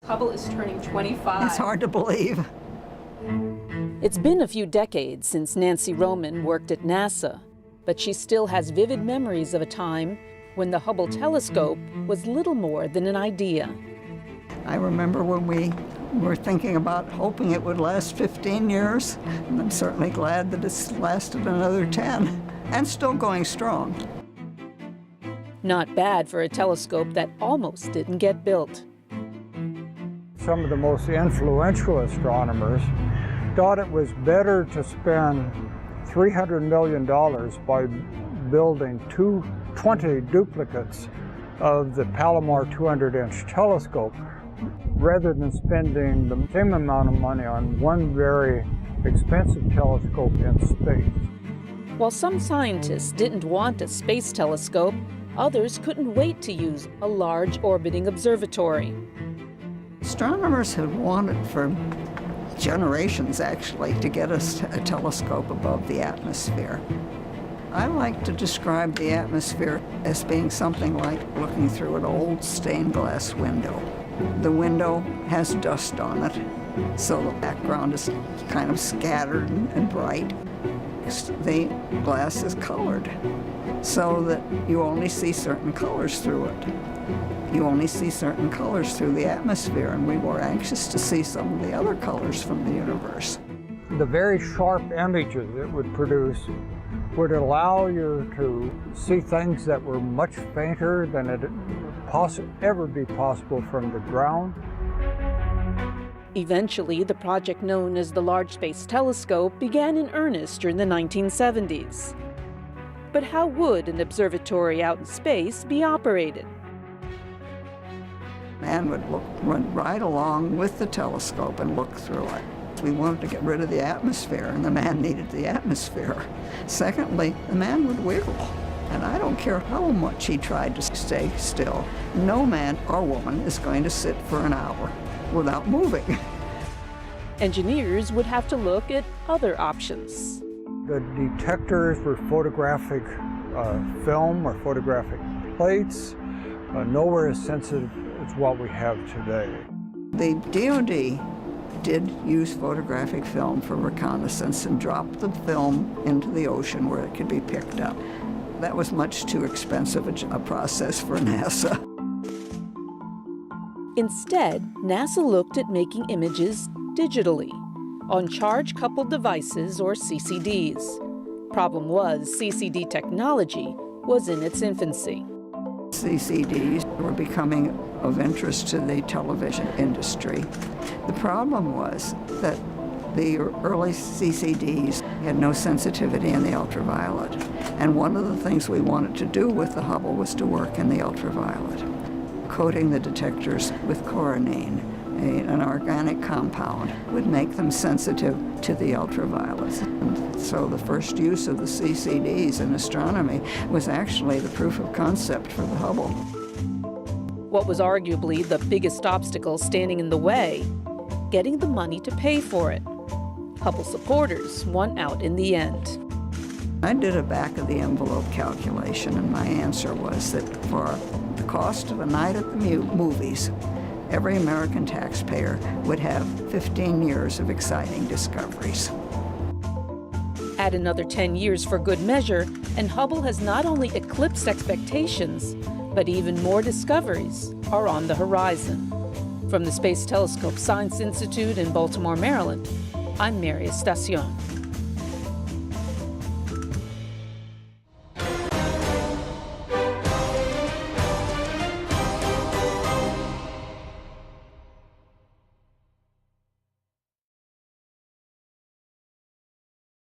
Hubble is turning 25. It's hard to believe. It's been a few decades since Nancy Roman worked at NASA, but she still has vivid memories of a time when the Hubble Telescope was little more than an idea. I remember when we were thinking about hoping it would last 15 years, and I'm certainly glad that it's lasted another 10, and still going strong. Not bad for a telescope that almost didn't get built. Some of the most influential astronomers thought it was better to spend $300 million by building 20 duplicates of the Palomar 200-inch telescope rather than spending the same amount of money on one very expensive telescope in space. While some scientists didn't want a space telescope, others couldn't wait to use a large orbiting observatory. Astronomers have wanted for generations, actually, to get a telescope above the atmosphere. I like to describe the atmosphere as being something like looking through an old stained glass window. The window has dust on it, so the background is kind of scattered and bright. The glass is colored, so that you only see certain colors through it. You only see certain colors through the atmosphere, and we were anxious to see some of the other colors from the universe. The very sharp images it would produce would allow you to see things that were much fainter than it ever be possible from the ground. Eventually, the project known as the Large Space Telescope began in earnest during the 1970s. But how would an observatory out in space be operated? Man would run right along with the telescope and look through it. We wanted to get rid of the atmosphere, and the man needed the atmosphere. Secondly, the man would wiggle, and I don't care how much he tried to stay still. No man or woman is going to sit for an hour without moving. Engineers would have to look at other options. The detectors for photographic film or photographic plates, nowhere as sensitive as what we have today. The DoD did use photographic film for reconnaissance and dropped the film into the ocean where it could be picked up. That was much too expensive a process for NASA. Instead, NASA looked at making images digitally on charge-coupled devices, or CCDs. Problem was, CCD technology was in its infancy. CCDs were becoming of interest to the television industry. The problem was that the early CCDs had no sensitivity in the ultraviolet. And one of the things we wanted to do with the Hubble was to work in the ultraviolet, coating the detectors with coronine, an organic compound, would make them sensitive to the ultraviolet. And so the first use of the CCDs in astronomy was actually the proof of concept for the Hubble. What was arguably the biggest obstacle standing in the way? Getting the money to pay for it. Hubble supporters won out in the end. I did a back-of-the-envelope calculation, and my answer was that for the cost of a night at the movies, every American taxpayer would have 15 years of exciting discoveries. Add another 10 years for good measure, and Hubble has not only eclipsed expectations, but even more discoveries are on the horizon. From the Space Telescope Science Institute in Baltimore, Maryland, I'm Mary Estacion.